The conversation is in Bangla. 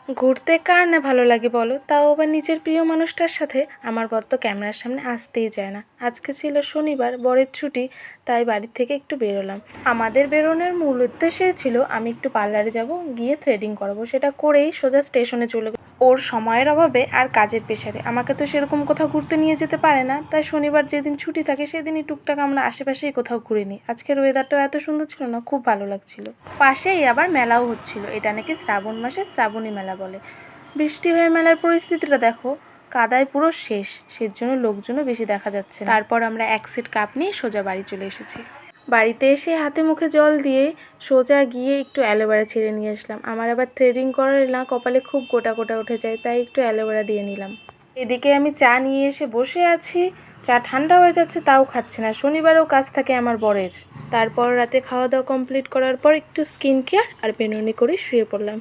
ঘুরতে কার না ভালো লাগে বলো, তাও আবার নিজের প্রিয় মানুষটার সাথে। আমার বর তো ক্যামেরার সামনে আসতেই চায় না। আজকে ছিল শনিবার, বরের ছুটি, তাই বাড়ি থেকে একটু বেরোলাম। আমাদের বেরোনোর মূল উদ্দেশ্যই ছিল আমি একটু পার্লারে যাব, গিয়ে থ্রেডিং করাবো। সেটা করেই সোজা স্টেশনে চলে গেলাম। ওর সময়ের অভাবে আর কাজের প্রেশারে আমাকে তো সেরকম কোথাও ঘুরতে নিয়ে যেতে পারে না, তাই শনিবার যেদিন ছুটি থাকে সেদিনই টুকটাক আমরা আশেপাশেই কোথাও ঘুরে নিই। আজকের ওয়েদারটাও এত সুন্দর ছিল না, খুব ভালো লাগছিল। পাশেই আবার মেলাও হচ্ছিল, এটা নাকি শ্রাবণ মাসে শ্রাবণী মেলা বলে। বৃষ্টি হয়ে মেলার পরিস্থিতিটা দেখো, কাদায় পুরো শেষ, সেজন্য লোকজনও বেশি দেখা যাচ্ছে না। তারপর আমরা এক সেট কাপ নিয়ে সোজা বাড়ি চলে এসেছি। বাড়িতে এসে হাতে মুখে জল দিয়ে সোজা গিয়ে একটু অ্যালোভেরা ছিঁড়ে নিয়ে আসলাম। আমার আবার থ্রেডিং করার না কপালে খুব গোটা গোটা উঠে যায়, তাই একটু অ্যালোভেরা দিয়ে নিলাম। এদিকে আমি চা নিয়ে এসে বসে আছি, চা ঠান্ডা হয়ে যাচ্ছে তাও খাচ্ছে না। শনিবারেও কাজ থাকে আমার বরের। তারপর রাতে খাওয়া দাওয়া কমপ্লিট করার পর একটু স্কিন কেয়ার আর বেনুনি করে শুয়ে পড়লাম।